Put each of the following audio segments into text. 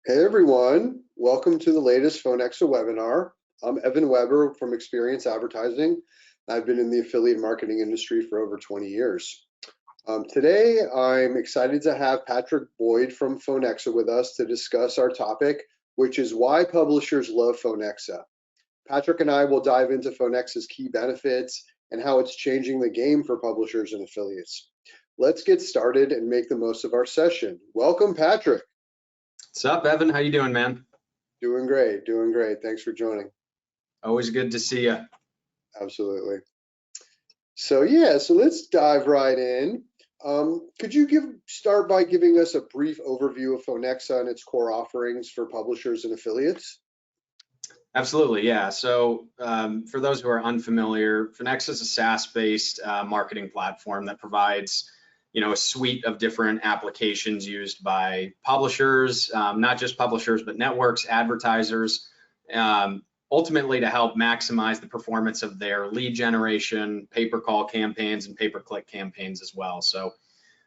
Hey everyone, welcome to the latest Phonexa webinar. I'm Evan Weber from Experience Advertising. I've been in the affiliate marketing industry for over 20 years. Today, I'm excited to have Patrick Boyd from Phonexa with us to discuss our topic, which is why publishers love Phonexa. Patrick and I will dive into Phonexa's key benefits and how it's changing the game for publishers and affiliates. Let's get started and make the most of our session. Welcome, Patrick. What's up, Evan? How you doing, man? Doing great, doing great. Thanks for joining. Always good to see you. Absolutely. So let's dive right in. Could you start by giving us a brief overview of Phonexa and its core offerings for publishers and affiliates? Absolutely, yeah. So for those who are unfamiliar, Phonexa is a SaaS-based marketing platform that provides a suite of different applications used by publishers, not just publishers, but networks, advertisers, ultimately to help maximize the performance of their lead generation, pay-per-call campaigns, and pay-per-click campaigns as well. So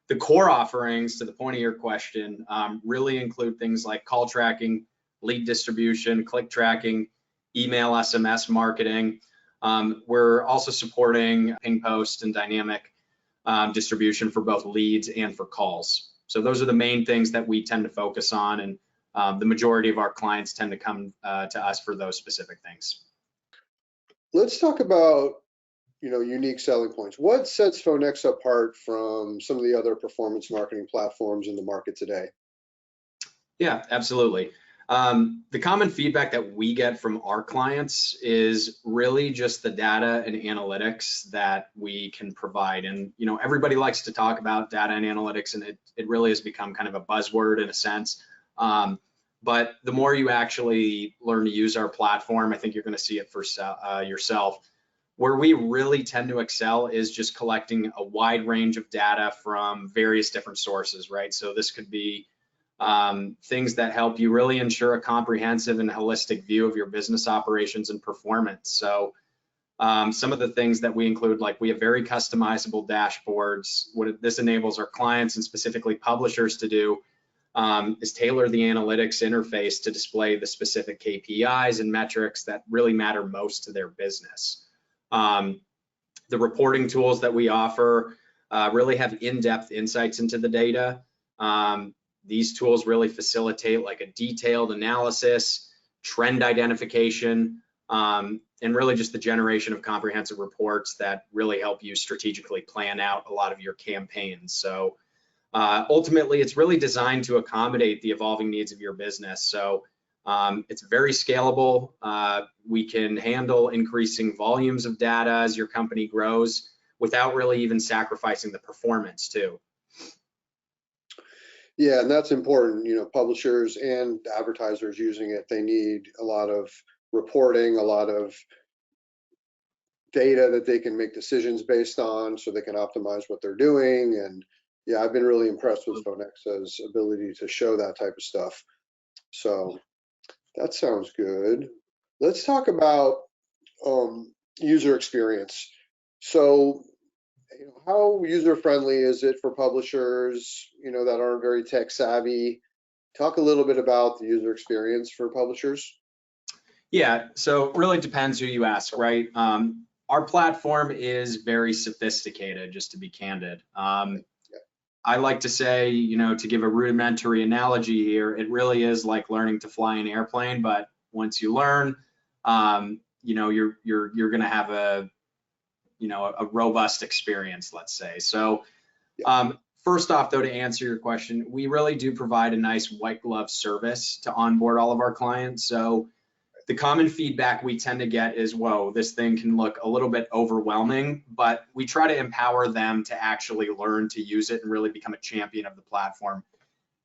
the core offerings, to the point of your question, really include things like call tracking, lead distribution, click tracking, email, SMS marketing. We're also supporting ping post and dynamic distribution for both leads and for calls. So those are the main things that we tend to focus on, and the majority of our clients tend to come to us for those specific things. Let's talk about unique selling points. What sets Phonexa apart from some of the other performance marketing platforms in the market today? Yeah, absolutely. The common feedback that we get from our clients is really just the data and analytics that we can provide. And everybody likes to talk about data and analytics, and it really has become kind of a buzzword in a sense. But the more you actually learn to use our platform, I think you're going to see it for yourself. Where we really tend to excel is just collecting a wide range of data from various different sources, right? So this could be things that help you really ensure a comprehensive and holistic view of your business operations and performance. So some of the things that we include, like we have very customizable dashboards. What this enables our clients and specifically publishers to do is tailor the analytics interface to display the specific KPIs and metrics that really matter most to their business. The reporting tools that we offer really have in-depth insights into the data. These tools really facilitate like a detailed analysis, trend identification, and really just the generation of comprehensive reports that really help you strategically plan out a lot of your campaigns. So ultimately, it's really designed to accommodate the evolving needs of your business. So it's very scalable. We can handle increasing volumes of data as your company grows without really even sacrificing the performance too. Yeah, and that's important. Publishers and advertisers using it, they need a lot of reporting, a lot of data that they can make decisions based on so they can optimize what they're doing. And yeah, I've been really impressed with Phonexa's ability to show that type of stuff. So that sounds good. Let's talk about user experience. So how user-friendly is it for publishers, that aren't very tech savvy? Talk a little bit about the user experience for publishers. Yeah, so it really depends who you ask, right? Our platform is very sophisticated, just to be candid. I like to say, to give a rudimentary analogy here, it really is like learning to fly an airplane, but once you learn, you're going to have a robust experience, let's say. So first off, though, to answer your question, we really do provide a nice white glove service to onboard all of our clients. So the common feedback we tend to get is, whoa, this thing can look a little bit overwhelming, but we try to empower them to actually learn to use it and really become a champion of the platform.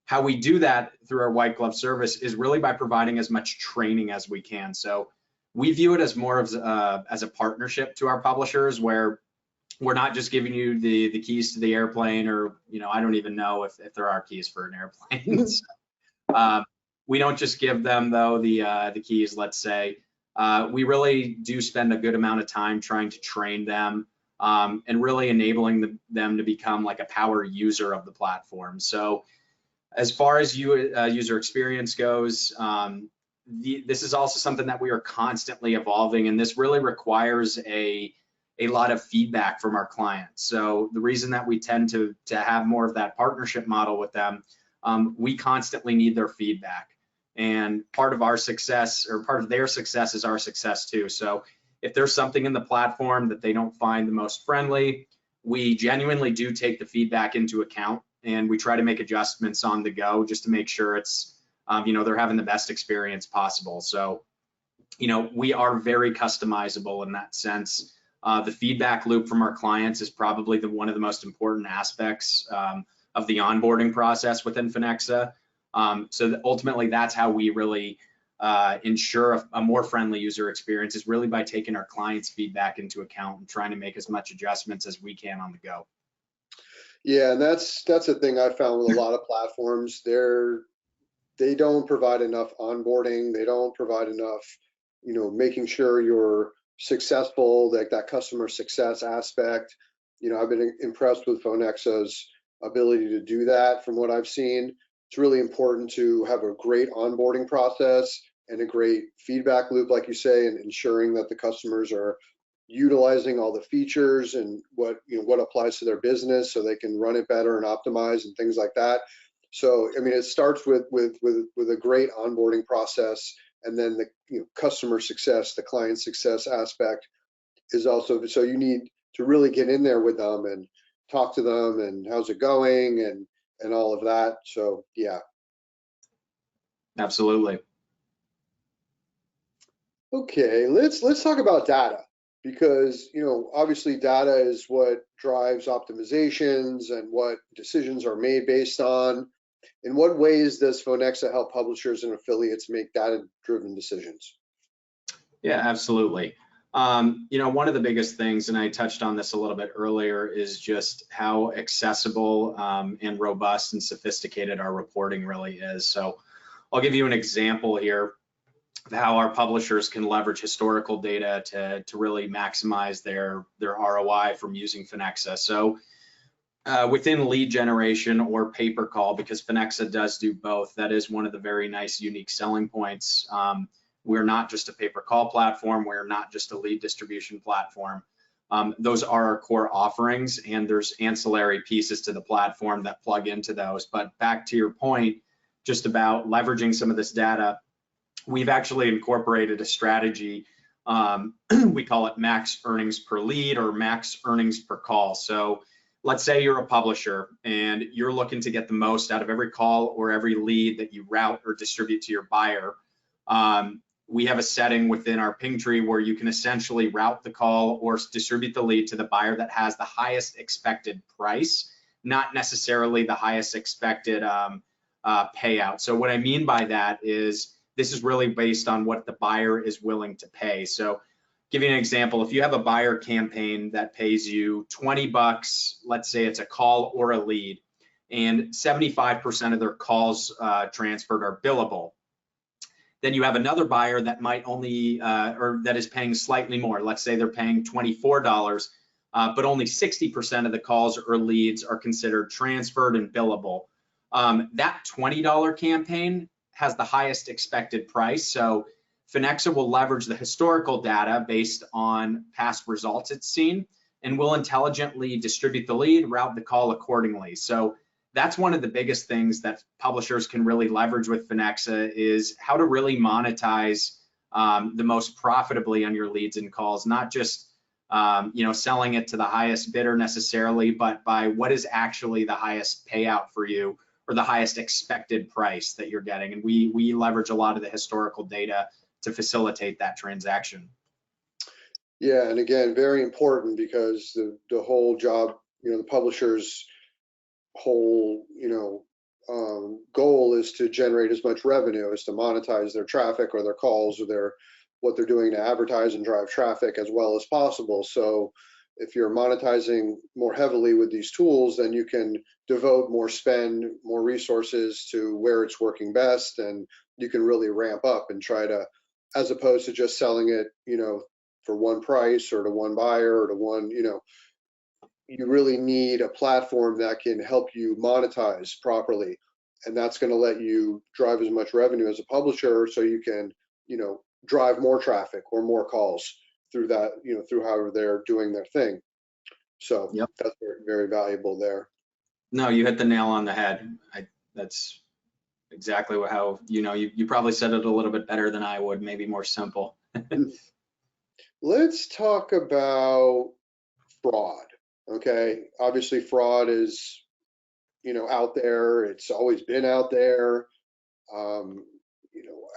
How we do that through our white glove service is really by providing as much training as we can. So we view it as more of as a partnership to our publishers, where we're not just giving you the keys to the airplane, or I don't even know if there are keys for an airplane. So, we don't just give them though the keys, let's say. We really do spend a good amount of time trying to train them and really enabling them to become like a power user of the platform. So as far as user experience goes, this is also something that we are constantly evolving, and this really requires a lot of feedback from our clients. So the reason that we tend to have more of that partnership model with them, we constantly need their feedback. And part of our success, or part of their success, is our success too. So if there's something in the platform that they don't find the most friendly, we genuinely do take the feedback into account, and we try to make adjustments on the go just to make sure it's, they're having the best experience possible. So, we are very customizable in that sense. The feedback loop from our clients is probably one of the most important aspects of the onboarding process within Phonexa. So ultimately, that's how we really ensure a more friendly user experience, is really by taking our clients' feedback into account and trying to make as much adjustments as we can on the go. Yeah, and that's a thing I found with a lot of platforms. They don't provide enough onboarding. They don't provide enough, making sure you're successful, like that customer success aspect. I've been impressed with Phonexa's ability to do that from what I've seen. It's really important to have a great onboarding process and a great feedback loop, like you say, and ensuring that the customers are utilizing all the features and what applies to their business so they can run it better and optimize and things like that. So, I mean, it starts with a great onboarding process, and then the customer success, the client success aspect is also, so you need to really get in there with them and talk to them and how's it going and all of that. So, yeah. Absolutely. Okay, let's talk about data, because obviously data is what drives optimizations and what decisions are made based on. In what ways does Phonexa help publishers and affiliates make data-driven decisions? Yeah, absolutely. One of the biggest things, and I touched on this a little bit earlier, is just how accessible and robust and sophisticated our reporting really is. So I'll give you an example here of how our publishers can leverage historical data to really maximize their ROI from using Phonexa. So within lead generation or pay per call, because Phonexa does do both, that is one of the very nice unique selling points. We're not just a pay per call platform. We're not just a lead distribution platform. Those are our core offerings, and there's ancillary pieces to the platform that plug into those. But back to your point, just about leveraging some of this data, we've actually incorporated a strategy. We call it max earnings per lead or max earnings per call. So let's say you're a publisher and you're looking to get the most out of every call or every lead that you route or distribute to your buyer. We have a setting within our ping tree where you can essentially route the call or distribute the lead to the buyer that has the highest expected price, not necessarily the highest expected payout. So what I mean by that is this is really based on what the buyer is willing to pay. So give you an example, if you have a buyer campaign that pays you 20 bucks, let's say it's a call or a lead, and 75% of their calls transferred are billable. Then you have another buyer that might only, or that is paying slightly more. Let's say they're paying $24, but only 60% of the calls or leads are considered transferred and billable. That $20 campaign has the highest expected price. So Phonexa will leverage the historical data based on past results it's seen, and will intelligently distribute the lead, route the call accordingly. So that's one of the biggest things that publishers can really leverage with Phonexa, is how to really monetize the most profitably on your leads and calls, not just selling it to the highest bidder necessarily, but by what is actually the highest payout for you or the highest expected price that you're getting. And we leverage a lot of the historical data to facilitate that transaction. Yeah, and again, very important, because the whole job, the publisher's whole, goal is to generate as much revenue, is to monetize their traffic or their calls or what they're doing to advertise and drive traffic as well as possible. So if you're monetizing more heavily with these tools, then you can devote more spend, more resources to where it's working best, and you can really ramp up and try to, as opposed to just selling it, for one price or to one buyer or to one, you really need a platform that can help you monetize properly. And that's going to let you drive as much revenue as a publisher so you can, drive more traffic or more calls through that, through however they're doing their thing. So Yep. that's very, very valuable there. No, you hit the nail on the head. That's exactly how, you probably said it a little bit better than I would, maybe more simple. Let's talk about fraud. Okay. Obviously, fraud is, out there. It's always been out there.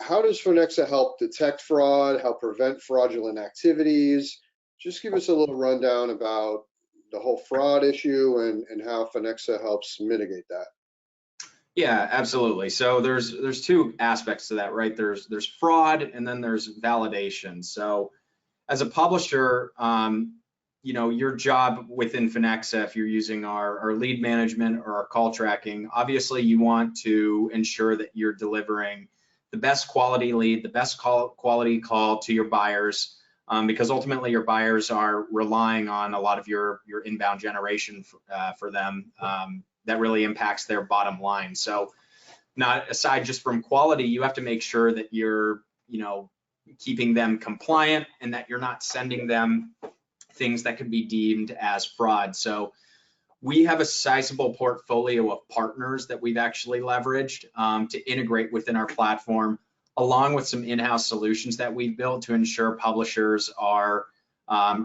How does Phonexa help detect fraud, help prevent fraudulent activities? Just give us a little rundown about the whole fraud issue and how Phonexa helps mitigate that. Yeah, absolutely. So there's two aspects to that, right? There's fraud and then there's validation. So as a publisher, your job within Phonexa, if you're using our lead management or our call tracking, obviously you want to ensure that you're delivering the best quality lead, the best quality call to your buyers, because ultimately your buyers are relying on a lot of your inbound generation for them. That really impacts their bottom line. So not aside just from quality, you have to make sure that you're, keeping them compliant and that you're not sending them things that could be deemed as fraud. So we have a sizable portfolio of partners that we've actually leveraged to integrate within our platform, along with some in-house solutions that we've built to ensure publishers are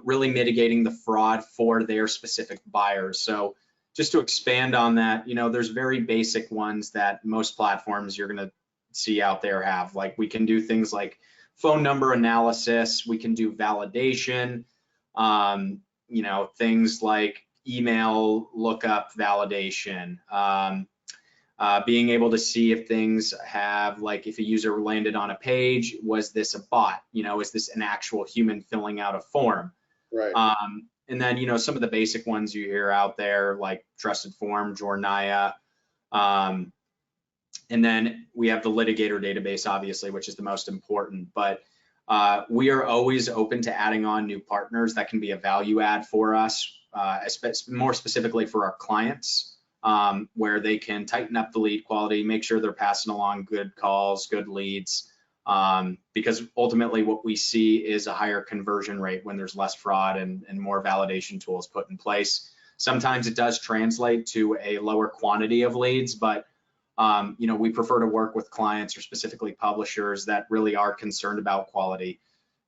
really mitigating the fraud for their specific buyers. So just to expand on that, there's very basic ones that most platforms you're going to see out there have. Like we can do things like phone number analysis, we can do validation, things like email lookup validation, being able to see if things have, like if a user landed on a page, was this a bot? Is this an actual human filling out a form? Right. And then, some of the basic ones you hear out there, like Trusted Form, Jornaya. And then we have the litigator database, obviously, which is the most important. But we are always open to adding on new partners that can be a value add for us, more specifically for our clients, where they can tighten up the lead quality, make sure they're passing along good calls, good leads. Because ultimately what we see is a higher conversion rate when there's less fraud and more validation tools put in place. Sometimes it does translate to a lower quantity of leads, but we prefer to work with clients or specifically publishers that really are concerned about quality.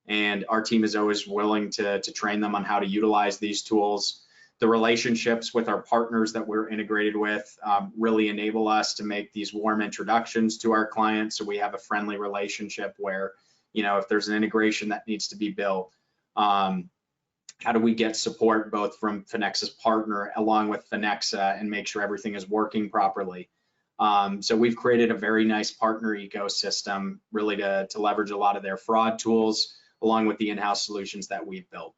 And our team is always willing to train them on how to utilize these tools. The relationships with our partners that we're integrated with really enable us to make these warm introductions to our clients. So we have a friendly relationship where, if there's an integration that needs to be built, how do we get support both from Phonexa's partner along with Phonexa and make sure everything is working properly? So we've created a very nice partner ecosystem really to leverage a lot of their fraud tools along with the in-house solutions that we've built.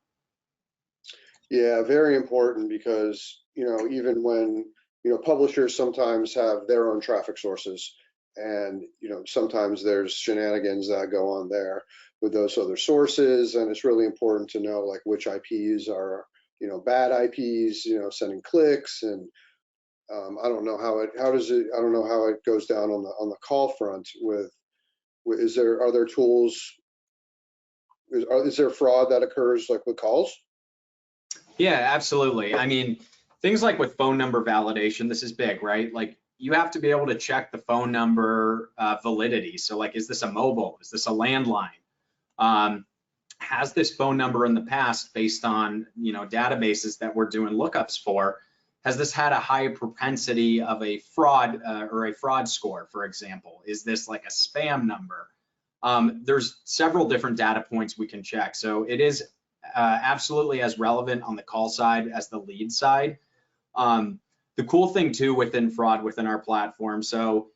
Yeah, very important because, even when, publishers sometimes have their own traffic sources and, sometimes there's shenanigans that go on there with those other sources. And it's really important to know like which IPs are, bad IPs, sending clicks. And I don't know how it goes down on the call front are there tools, is there fraud that occurs like with calls? Yeah, absolutely. I mean, things like with phone number validation, this is big, right? Like you have to be able to check the phone number validity. So like, is this a mobile? Is this a landline? Has this phone number in the past based on, databases that we're doing lookups for, has this had a high propensity of a fraud or a fraud score, for example? Is this like a spam number? There's several different data points we can check. So it is absolutely as relevant on the call side as the lead side. The cool thing too within fraud within our platform, so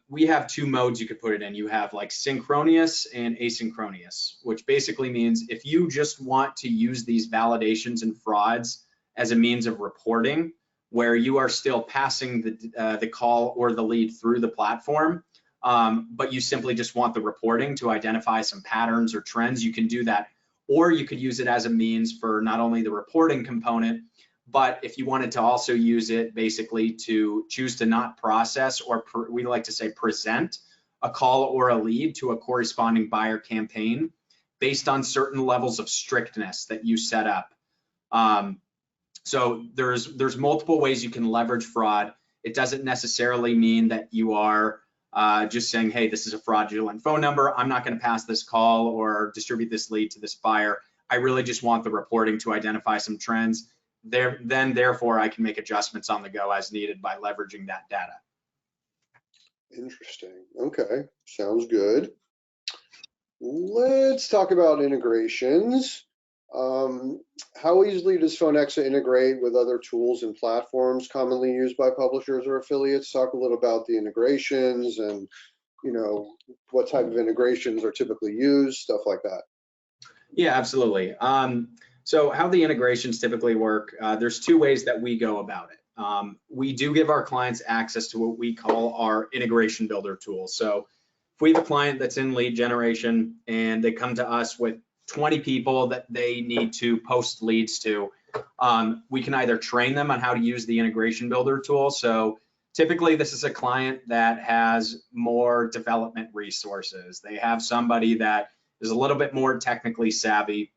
we have two modes you could put it in. You have like synchronous and asynchronous, which basically means if you just want to use these validations and frauds as a means of reporting, where you are still passing the call or the lead through the platform, but you simply just want the reporting to identify some patterns or trends, you can do that. Or you could use it as a means for not only the reporting component, But if you wanted to also use it basically to choose to not process, or we like to say present a call or a lead to a corresponding buyer campaign based on certain levels of strictness that you set up. So there's multiple ways you can leverage fraud. It doesn't necessarily mean that you are just saying, hey, this is a fraudulent phone number, I'm not going to pass this call or distribute this lead to this buyer. I really just want the reporting to identify some trends. Therefore, I can make adjustments on the go as needed by leveraging that data. Interesting. Okay, sounds good. Let's talk about integrations. How easily does Phonexa integrate with other tools and platforms commonly used by publishers or affiliates? Talk a little about the integrations and, what type of integrations are typically used, stuff like that. Yeah, absolutely. So how the integrations typically work, there's two ways that we go about it. We do give our clients access to what we call our integration builder tool. So if we have a client that's in lead generation and they come to us with 20 people that they need to post leads to, we can either train them on how to use the integration builder tool. So typically this is a client that has more development resources. They have somebody that is a little bit more technically savvy.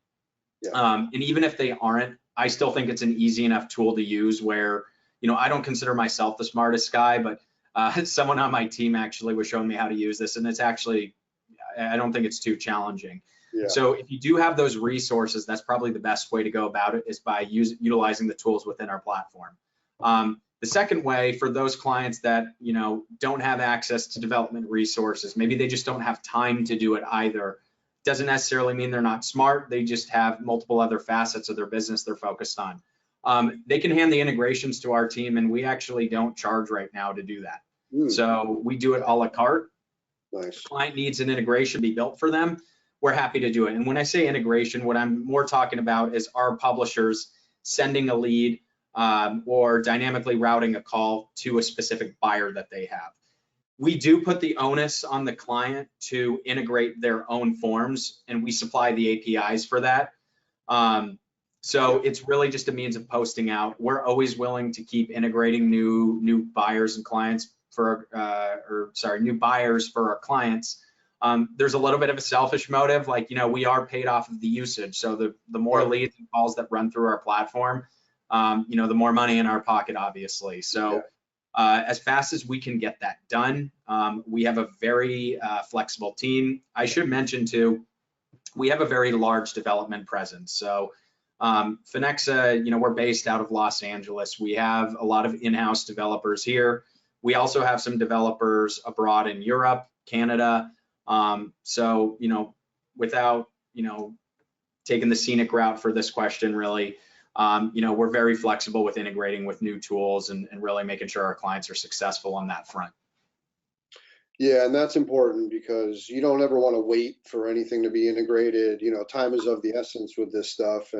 Yeah. And even if they aren't, I still think it's an easy enough tool to use where, I don't consider myself the smartest guy, but someone on my team actually was showing me how to use this, and it's actually, I don't think it's too challenging. Yeah. So if you do have those resources, that's probably the best way to go about it, is by utilizing the tools within our platform. The second way, for those clients that don't have access to development resources, maybe they just don't have time to do it either. Doesn't necessarily mean they're not smart. They just have multiple other facets of their business they're focused on. They can hand the integrations to our team, and we actually don't charge right now to do that. So we do it a la carte. Nice. Client needs an integration to be built for them, we're happy to do it. And when I say integration, what I'm more talking about is our publishers sending a lead or dynamically routing a call to a specific buyer that they have. We do put the onus on the client to integrate their own forms, and we supply the APIs for that. So it's really just a means of posting out. We're always willing to keep integrating new buyers and clients for, new buyers for our clients. There's a little bit of a selfish motive, like, we are paid off of the usage. So the more leads and calls that run through our platform, the more money in our pocket, obviously. So as fast as we can get that done, we have a very flexible team. I should mention too, we have a very large development presence. So Phonexa, we're based out of Los Angeles. We have a lot of in-house developers here. We also have some developers abroad in Europe, Canada. So, without, taking the scenic route for this question, really, we're very flexible with integrating with new tools and really making sure our clients are successful on that front. Yeah, and that's important because you don't ever want to wait for anything to be integrated. Time is of the essence with this stuff,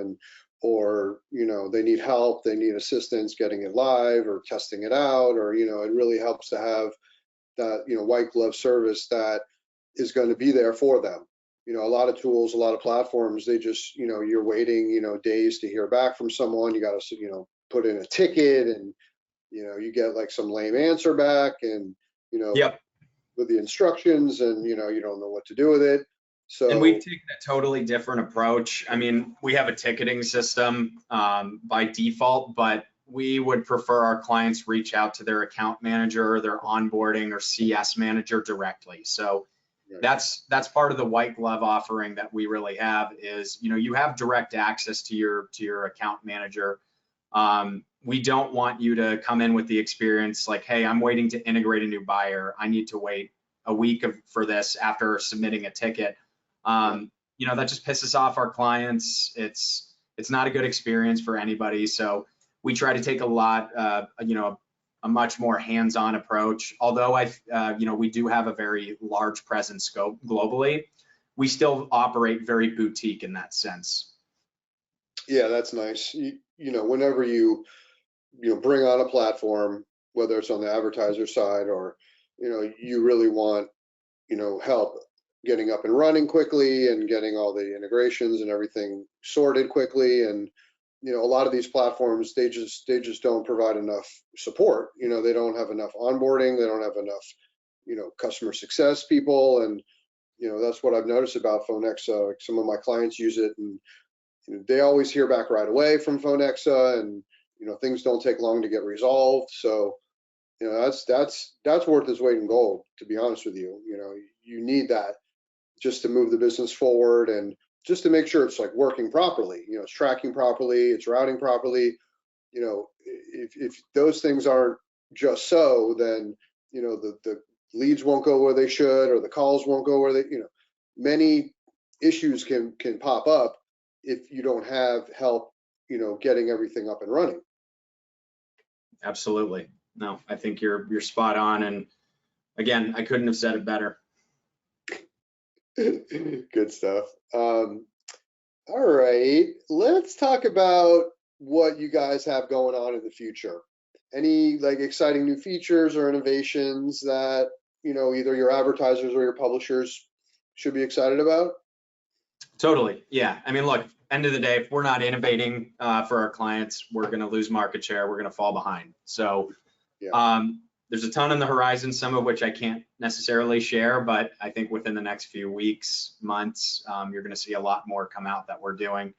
or they need help, they need assistance getting it live or testing it out, or it really helps to have that white glove service that is going to be there for them. A lot of tools, a lot of platforms, they just you're waiting days to hear back from someone. You got to put in a ticket, and you get like some lame answer back, and Yep. with the instructions, and you don't know what to do with it. So, and we've taken a totally different approach. I mean, we have a ticketing system by default, but we would prefer our clients reach out to their account manager or their onboarding or CS manager directly. So that's part of the white glove offering that we really have, is you have direct access to your account manager. We don't want you to come in with the experience like, hey, I'm waiting to integrate a new buyer, I need to wait a week for this after submitting a ticket. That just pisses off our clients. It's not a good experience for anybody. So we try to take a much more hands-on approach. Although we do have a very large presence globally, we still operate very boutique in that sense. Yeah, that's nice. Whenever you bring on a platform, whether it's on the advertiser side or you really want help getting up and running quickly and getting all the integrations and everything sorted quickly, and you know, a lot of these platforms, they just don't provide enough support. You know, they don't have enough onboarding, they don't have enough, you know, customer success people. And, you know, that's what I've noticed about Phonexa. Like some of my clients use it, and you know, they always hear back right away from Phonexa, and you know, things don't take long to get resolved. So, you know, that's worth its weight in gold, to be honest with you. You know, you need that just to move the business forward, and just to make sure it's like working properly. You know, it's tracking properly, it's routing properly. You know, if those things aren't just so, then you know the leads won't go where they should, or the calls won't go where they, you know, many issues can pop up if you don't have help, you know, getting everything up and running. Absolutely. No, I think you're spot on. And again, I couldn't have said it better. Good stuff. All right, let's talk about what you guys have going on in the future. Any like exciting new features or innovations that, you know, either your advertisers or your publishers should be excited about? Totally. Yeah. I mean, look, end of the day, if we're not innovating for our clients, we're going to lose market share. We're going to fall behind. So Yeah. there's a ton on the horizon, some of which I can't necessarily share, but I think within the next few weeks, months, you're going to see a lot more come out that we're doing.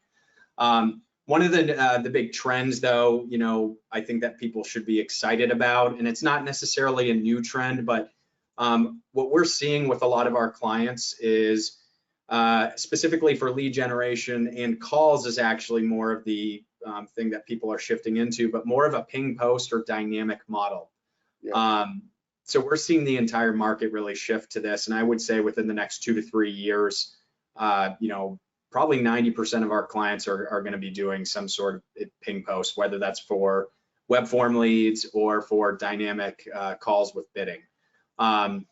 One of the big trends, though, you know, I think that people should be excited about, and it's not necessarily a new trend, but what we're seeing with a lot of our clients is specifically for lead generation and calls is actually more of the thing that people are shifting into, but more of a ping post or dynamic model. Yeah. So we're seeing the entire market really shift to this, and I would say within the next 2 to 3 years, you know, probably 90% of our clients are going to be doing some sort of ping post, whether that's for web form leads or for dynamic calls with bidding. And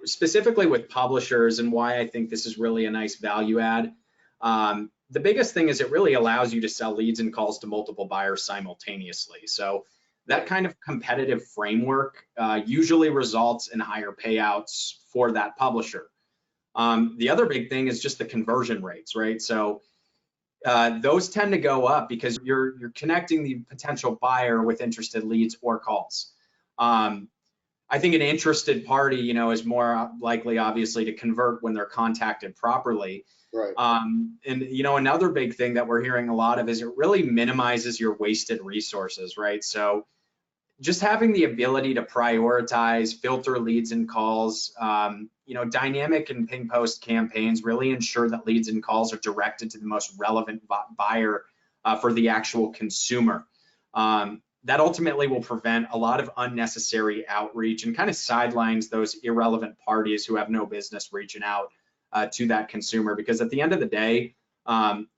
specifically with publishers, and why I think this is really a nice value add. The biggest thing is it really allows you to sell leads and calls to multiple buyers simultaneously. So that kind of competitive framework usually results in higher payouts for that publisher. The other big thing is just the conversion rates, right? So those tend to go up because you're connecting the potential buyer with interested leads or calls. I think an interested party, you know, is more likely, obviously, to convert when they're contacted properly. Right. And you know, another big thing that we're hearing a lot of is it really minimizes your wasted resources, right? So just having the ability to prioritize, filter leads and calls, you know, dynamic and ping post campaigns really ensure that leads and calls are directed to the most relevant buyer for the actual consumer. That ultimately will prevent a lot of unnecessary outreach and kind of sidelines those irrelevant parties who have no business reaching out to that consumer. Because at the end of the day,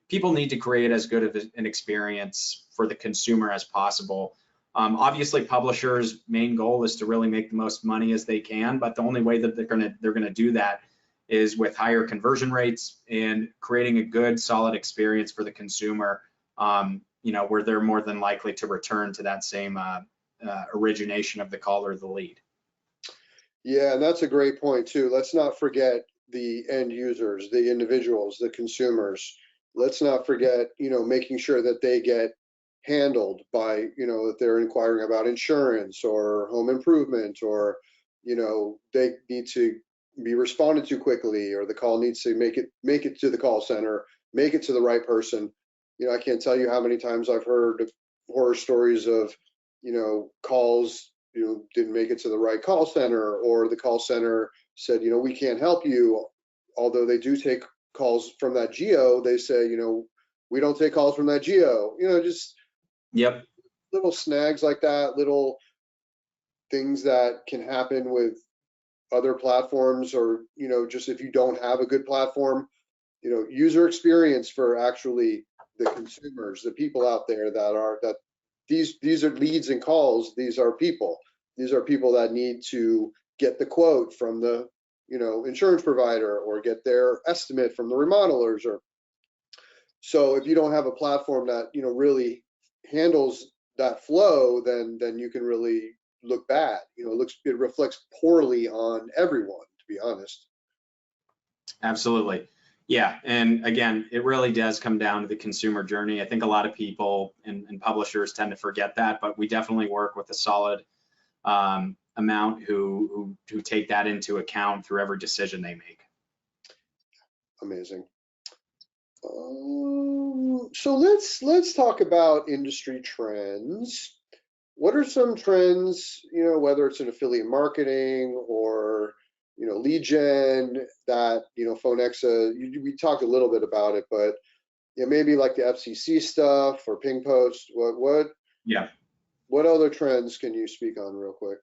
people need to create as good of an experience for the consumer as possible. Obviously, publishers' main goal is to really make the most money as they can, but the only way that they're gonna do that is with higher conversion rates and creating a good, solid experience for the consumer. You know, where they're more than likely to return to that same origination of the call or the lead. Yeah, and that's a great point too. Let's not forget the end users, the individuals, the consumers. Let's not forget, you know, making sure that they get handled by, you know, that they're inquiring about insurance or home improvement, or, you know, they need to be responded to quickly, or the call needs to make it to the call center, make it to the right person. You know, I can't tell you how many times I've heard horror stories of, you know, calls, you know, didn't make it to the right call center, or the call center said, you know, we can't help you. Although they do take calls from that geo, they say, you know, we don't take calls from that geo. You know, just Yep. little snags like that, little things that can happen with other platforms, or, you know, just if you don't have a good platform, you know, user experience for actually the consumers, the people out there that these are leads and calls. These are people. These are people that need to get the quote from the, you know, insurance provider, or get their estimate from the remodelers. Or so if you don't have a platform that, you know, really handles that flow, then you can really look bad. You know, it reflects poorly on everyone, to be honest. Absolutely. Yeah, and again, it really does come down to the consumer journey. I think a lot of people and publishers tend to forget that, but we definitely work with a solid amount who take that into account through every decision they make. Amazing. So let's talk about industry trends. What are some trends, whether it's in affiliate marketing or, lead gen that, Phonexa, we talked a little bit about it, but maybe like the FCC stuff or ping post. Yeah. What other trends can you speak on real quick?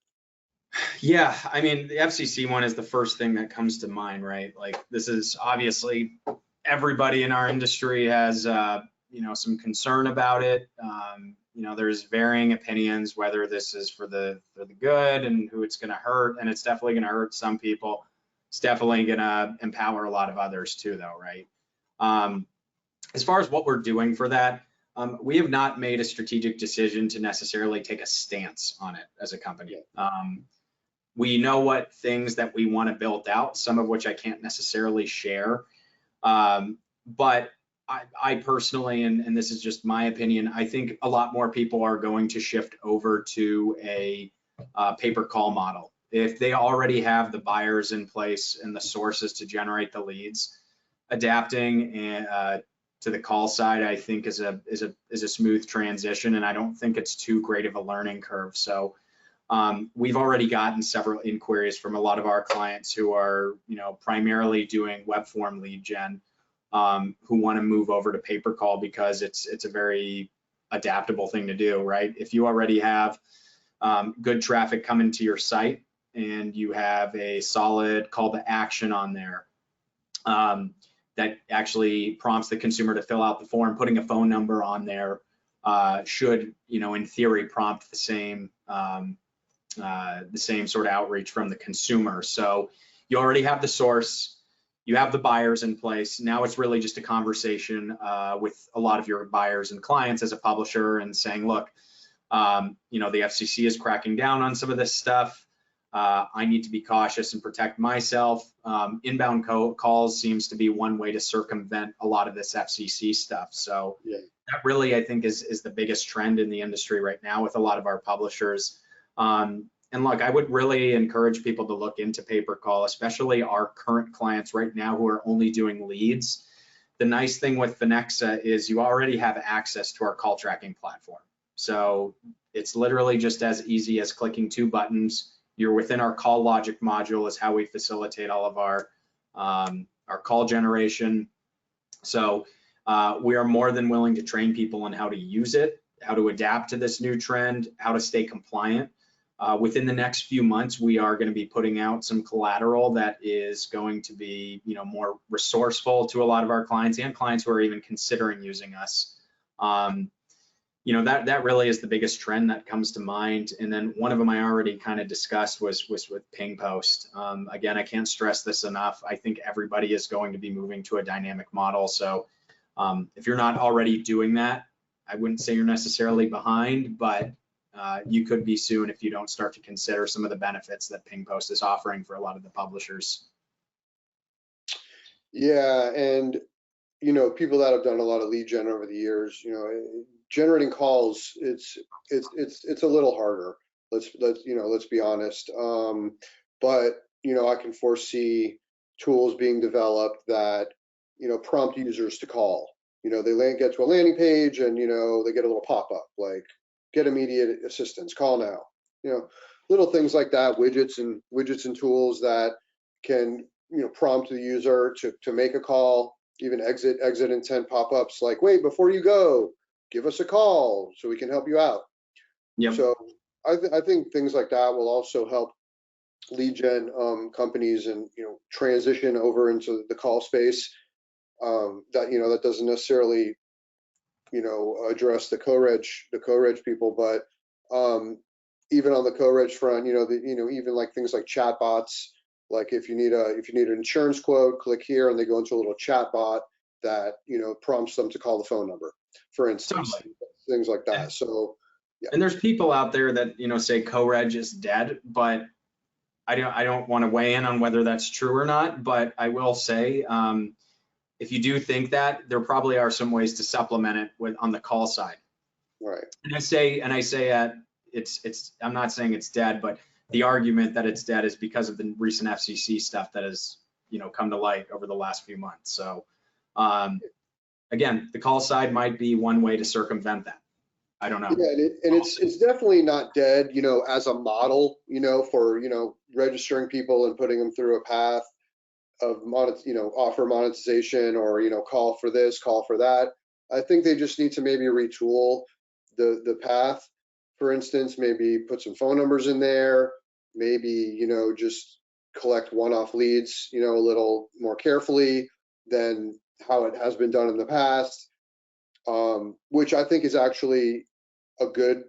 Yeah, I mean, the FCC one is the first thing that comes to mind, right? Like, this is obviously everybody in our industry has, some concern about it. There's varying opinions whether this is for the good and who it's going to hurt, and it's definitely going to hurt some people. It's definitely going to empower a lot of others too, though, right? As far as what we're doing for that, we have not made a strategic decision to necessarily take a stance on it as a company. We know what things that we want to build out, some of which I can't necessarily share. But I personally, and this is just my opinion, I think a lot more people are going to shift over to a pay-per-call model. If they already have the buyers in place and the sources to generate the leads, adapting to the call side, I think is a smooth transition, and I don't think it's too great of a learning curve. So we've already gotten several inquiries from a lot of our clients who are, primarily doing web form lead gen, who want to move over to pay-per-call because it's a very adaptable thing to do, right? If you already have good traffic coming to your site and you have a solid call to action on there, that actually prompts the consumer to fill out the form, putting a phone number on there should, in theory, prompt the same sort of outreach from the consumer. So you already have the source, you have the buyers in place. Now it's really just a conversation with a lot of your buyers and clients as a publisher and saying, look, the FCC is cracking down on some of this stuff. I need to be cautious and protect myself. Inbound calls seems to be one way to circumvent a lot of this FCC stuff. So that really, I think, is the biggest trend in the industry right now with a lot of our publishers. And look, I would really encourage people to look into pay-per-call, especially our current clients right now who are only doing leads. The nice thing with Phonexa is you already have access to our call tracking platform. So it's literally just as easy as clicking 2 buttons. You're within our call logic module is how we facilitate all of our call generation. So we are more than willing to train people on how to use it, how to adapt to this new trend, how to stay compliant. Within the next few months, we are going to be putting out some collateral that is going to be, more resourceful to a lot of our clients and clients who are even considering using us. That really is the biggest trend that comes to mind. And then one of them I already kind of discussed was with ping post. Again, I can't stress this enough. I think everybody is going to be moving to a dynamic model. So if you're not already doing that, I wouldn't say you're necessarily behind, but you could be soon if you don't start to consider some of the benefits that ping post is offering for a lot of the publishers. Yeah, and people that have done a lot of lead gen over the years, generating calls, it's a little harder. Let's be honest. But I can foresee tools being developed that prompt users to call. They get to a landing page and they get a little pop-up like get immediate assistance, call now. Little things like that, widgets and tools that can prompt the user to make a call, even exit intent pop-ups like, wait, before you go, give us a call so we can help you out. Yep. So I think things like that will also help lead gen companies and transition over into the call space. That doesn't necessarily address the co-reg people, but even on the co-reg front, even like things like chatbots. Like if you need an insurance quote, click here and they go into a little chat bot that prompts them to call the phone number, for instance. Totally. Things like that. So yeah. And there's people out there that say co-reg is dead, but I don't want to weigh in on whether that's true or not. But I will say if you do think that, there probably are some ways to supplement it with on the call side. Right. And I say it's I'm not saying it's dead, but the argument that it's dead is because of the recent FCC stuff that has, you know, come to light over the last few months. So again, the call side might be one way to circumvent that. I don't know. Yeah, and it's definitely not dead, you know, as a model, you know, for, you know, registering people and putting them through a path of offer monetization, or, you know, call for this, call for that. I think they just need to maybe retool the path. For instance, maybe put some phone numbers in there, maybe, you know, just collect one-off leads, you know, a little more carefully than how it has been done in the past, which I think is actually a good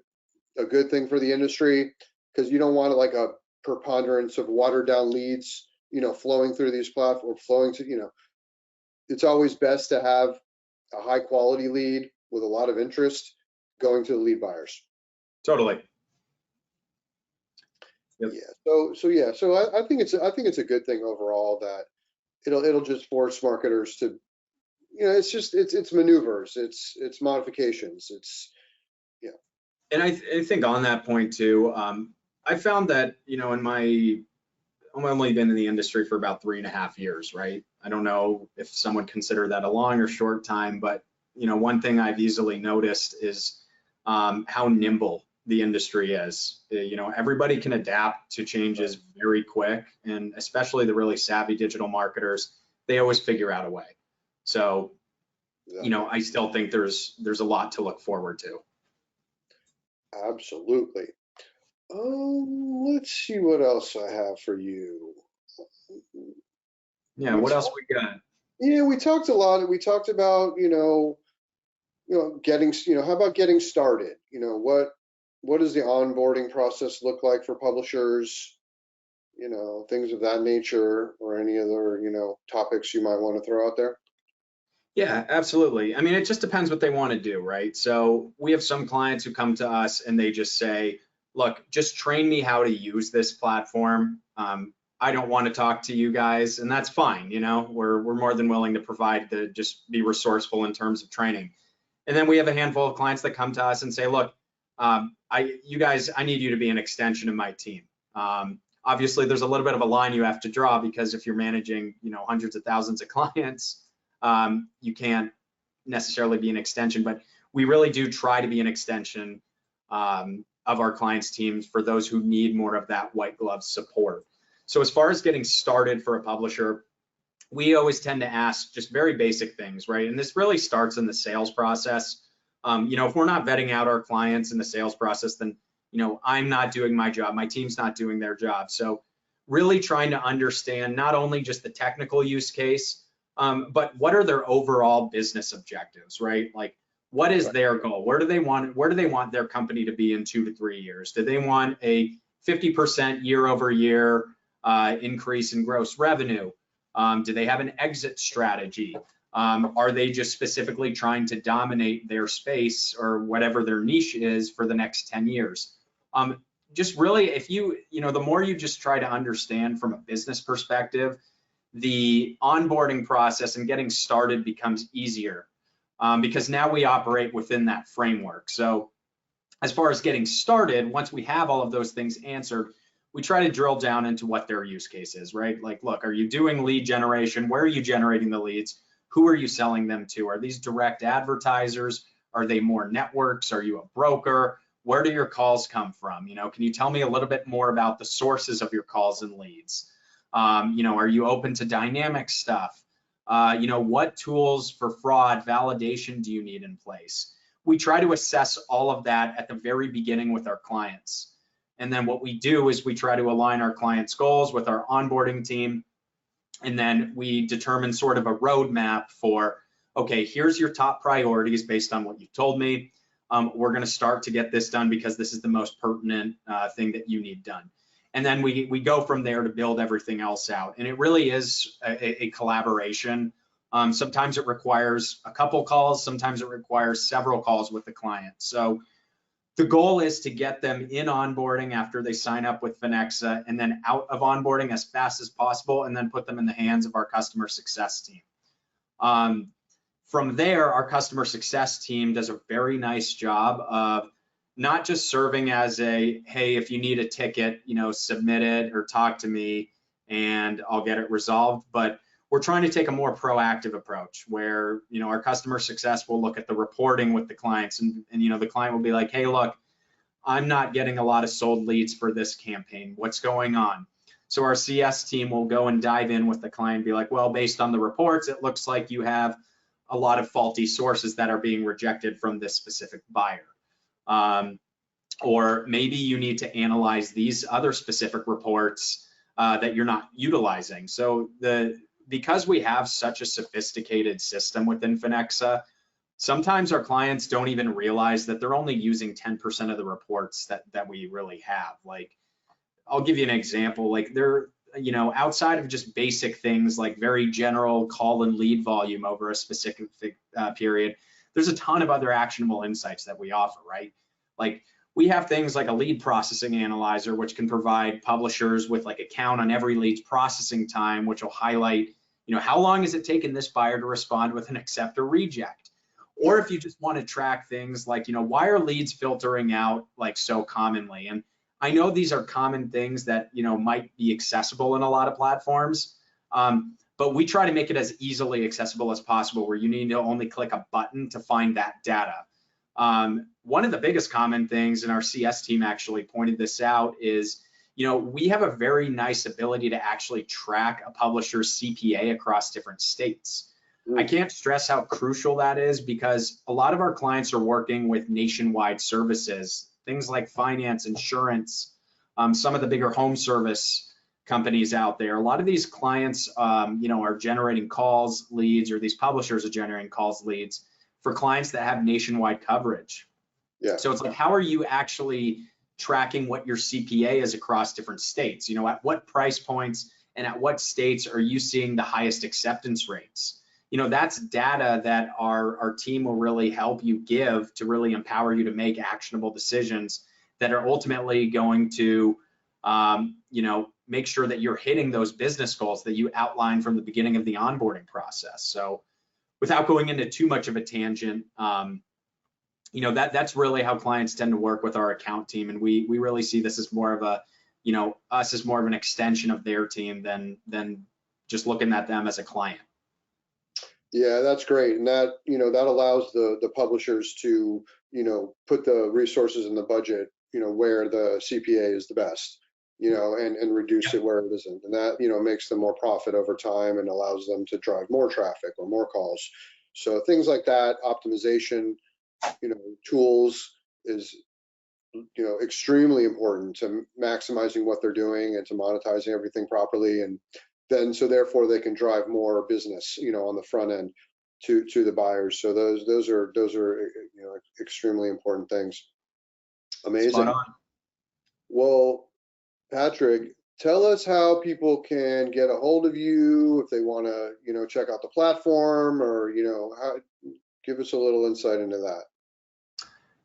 thing for the industry, because you don't want like a preponderance of watered down leads, you know, flowing through these platforms, flowing to, you know, it's always best to have a high quality lead with a lot of interest going to the lead buyers. Totally. Yep. Yeah. So I think it's a good thing overall that it'll just force marketers to, you know, it's maneuvers, it's modifications, yeah. And I think on that point too, I found that, you know, I've only been in the industry for about 3.5 years, right? I don't know if someone consider that a long or short time, but, you know, one thing I've easily noticed is how nimble the industry is. You know, everybody can adapt to changes very quick, and especially the really savvy digital marketers, they always figure out a way. So, you know, I still think there's a lot to look forward to. Absolutely. Let's see what else I have for you. Yeah, what else we got? Yeah, we talked a lot. We talked about, getting, how about getting started? You know, what does the onboarding process look like for publishers? You know, things of that nature, or any other, topics you might want to throw out there? Yeah, absolutely. I mean, it just depends what they want to do, right? So we have some clients who come to us and they just say, look, just train me how to use this platform. I don't want to talk to you guys, and that's fine. You know, we're more than willing to provide just be resourceful in terms of training. And then we have a handful of clients that come to us and say, look, I need you to be an extension of my team. Obviously, there's a little bit of a line you have to draw, because if you're managing, you know, hundreds of thousands of clients, you can't necessarily be an extension, but we really do try to be an extension of our clients' teams for those who need more of that white glove support. So as far as getting started for a publisher, we always tend to ask just very basic things, right? And this really starts in the sales process. You know, if we're not vetting out our clients in the sales process, then, you know, I'm not doing my job, my team's not doing their job. So really trying to understand not only just the technical use case, but what are their overall business objectives, right? Like, what is their goal? Where do they want their company to be in 2 to 3 years? Do they want a 50% year over year increase in gross revenue? Do they have an exit strategy? Are they just specifically trying to dominate their space or whatever their niche is for the next 10 years? Just really, if the more you just try to understand from a business perspective, the onboarding process and getting started becomes easier, because now we operate within that framework. So as far as getting started, once we have all of those things answered, we try to drill down into what their use case is, right? Like, look, are you doing lead generation? Where are you generating the leads? Who are you selling them to? Are these direct advertisers? Are they more networks? Are you a broker? Where do your calls come from? You know, can you tell me a little bit more about the sources of your calls and leads? You know, are you open to dynamic stuff? You know, what tools for fraud validation do you need in place? We try to assess all of that at the very beginning with our clients. And then what we do is we try to align our clients' goals with our onboarding team. And then we determine sort of a roadmap for, okay, here's your top priorities based on what you've told me. We're going to start to get this done because this is the most pertinent thing that you need done. And then we go from there to build everything else out. And it really is a collaboration. Sometimes it requires a couple calls, sometimes it requires several calls with the client. So the goal is to get them in onboarding after they sign up with Phonexa, and then out of onboarding as fast as possible, and then put them in the hands of our customer success team. From there, our customer success team does a very nice job of not just serving as a, hey, if you need a ticket, submit it or talk to me and I'll get it resolved. But we're trying to take a more proactive approach where, our customer success will look at the reporting with the clients and the client will be like, hey, look, I'm not getting a lot of sold leads for this campaign. What's going on? So our CS team will go and dive in with the client and be like, well, based on the reports, it looks like you have a lot of faulty sources that are being rejected from this specific buyer. Or maybe you need to analyze these other specific reports that you're not utilizing. So because we have such a sophisticated system within Phonexa, sometimes our clients don't even realize that they're only using 10% of the reports that we really have. Like, I'll give you an example. Like they're, outside of just basic things like very general call and lead volume over a specific period, there's a ton of other actionable insights that we offer, right? Like we have things like a lead processing analyzer, which can provide publishers with like a count on every lead's processing time, which will highlight, how long has it taken this buyer to respond with an accept or reject? Or if you just want to track things like, why are leads filtering out like so commonly? And I know these are common things that, might be accessible in a lot of platforms, but we try to make it as easily accessible as possible where you need to only click a button to find that data. One of the biggest common things, and our CS team actually pointed this out, is, we have a very nice ability to actually track a publisher's CPA across different states. I can't stress how crucial that is because a lot of our clients are working with nationwide services, things like finance, insurance, some of the bigger home service companies out there. A lot of these clients, are generating calls, leads, or these publishers are generating calls, leads for clients that have nationwide coverage. Yeah. So it's like, how are you actually tracking what your CPA is across different states? At what price points and at what states are you seeing the highest acceptance rates? That's data that our team will really help you give to really empower you to make actionable decisions that are ultimately going to, make sure that you're hitting those business goals that you outlined from the beginning of the onboarding process. So without going into too much of a tangent, that's really how clients tend to work with our account team. And we really see this as more of a, us as more of an extension of their team than just looking at them as a client. Yeah, that's great. And that, that allows the publishers to, put the resources in the budget, where the CPA is the best, and reduce it where it isn't. And that, makes them more profit over time and allows them to drive more traffic or more calls. So things like that, optimization, tools is, extremely important to maximizing what they're doing and to monetizing everything properly. And then, so therefore they can drive more business, on the front end to the buyers. So those are extremely important things. Amazing. Spot on. Well, Patrick, tell us how people can get a hold of you if they want to, check out the platform or, give us a little insight into that.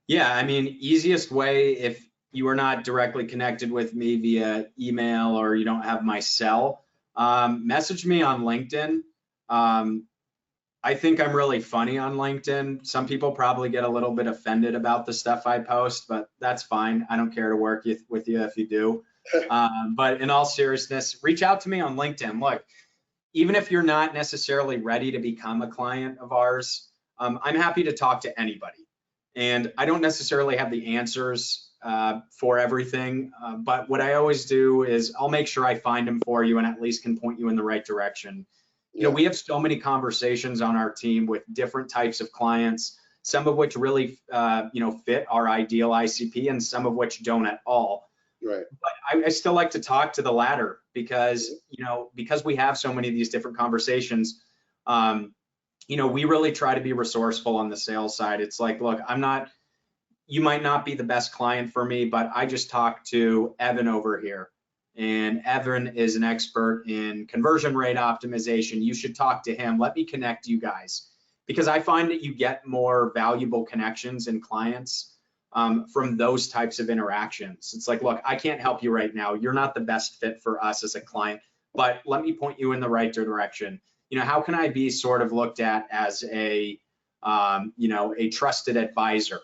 Yeah, easiest way, if you are not directly connected with me via email or you don't have my cell, message me on LinkedIn. I think I'm really funny on LinkedIn. Some people probably get a little bit offended about the stuff I post, but that's fine. I don't care to work with you if you do. But in all seriousness, reach out to me on LinkedIn. Look, even if you're not necessarily ready to become a client of ours, I'm happy to talk to anybody. And I don't necessarily have the answers for everything, but what I always do is I'll make sure I find them for you and at least can point you in the right direction. We have so many conversations on our team with different types of clients, some of which really, fit our ideal ICP and some of which don't at all. Right. But I still like to talk to the latter because, because we have so many of these different conversations, we really try to be resourceful on the sales side. It's like, look, you might not be the best client for me, but I just talked to Evan over here. And Evan is an expert in conversion rate optimization. You should talk to him. Let me connect you guys because I find that you get more valuable connections and clients from those types of interactions. It's like, look, I can't help you right now. You're not the best fit for us as a client, but let me point you in the right direction. how can I be sort of looked at as a, a trusted advisor,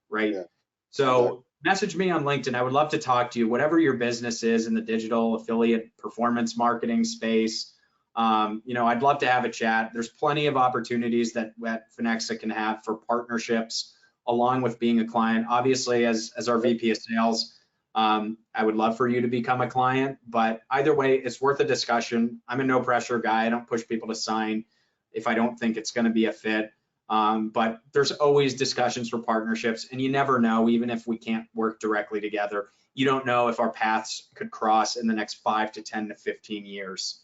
right? Yeah, exactly. So message me on LinkedIn. I would love to talk to you, whatever your business is in the digital affiliate performance marketing space. I'd love to have a chat. There's plenty of opportunities that Phonexa can have for partnerships along with being a client. Obviously, as our VP of sales, I would love for you to become a client, but either way, it's worth a discussion. I'm a no pressure guy. I don't push people to sign if I don't think it's going to be a fit. But there's always discussions for partnerships, and you never know, even if we can't work directly together, you don't know if our paths could cross in the next 5 to 10 to 15 years.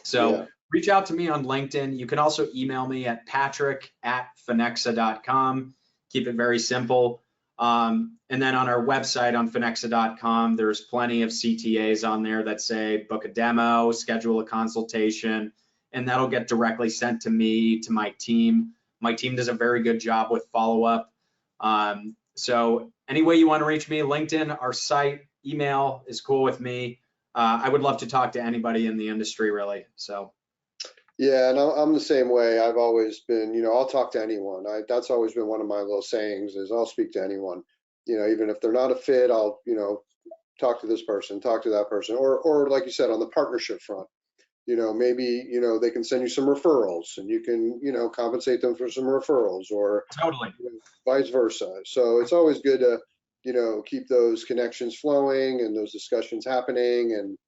So reach out to me on LinkedIn. You can also email me at patrick@phonexa.com. Keep it very simple. And then on our website on phonexa.com, there's plenty of CTAs on there that say book a demo, schedule a consultation, and that'll get directly sent to me, to my team. My team does a very good job with follow-up. So any way you want to reach me, LinkedIn, our site, email is cool with me. I would love to talk to anybody in the industry, really. So. Yeah, and I'm the same way. I've always been, I'll talk to anyone. That's always been one of my little sayings is I'll speak to anyone. Even if they're not a fit, I'll, talk to this person, talk to that person, or like you said, on the partnership front, maybe, they can send you some referrals and you can, compensate them for some referrals or Totally. vice versa. So it's always good to, keep those connections flowing and those discussions happening. And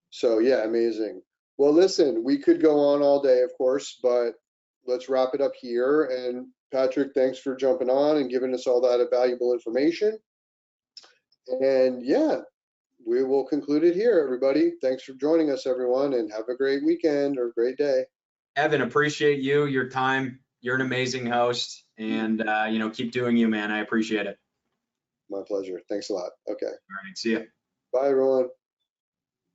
so, yeah, amazing. Well, listen, we could go on all day, of course, but let's wrap it up here. And Patrick, thanks for jumping on and giving us all that valuable information. And yeah, we will conclude it here, everybody. Thanks for joining us, everyone, and have a great weekend or great day. Evan, appreciate you, your time. You're an amazing host, and keep doing you, man. I appreciate it. My pleasure. Thanks a lot. Okay. All right, see ya. Bye, everyone.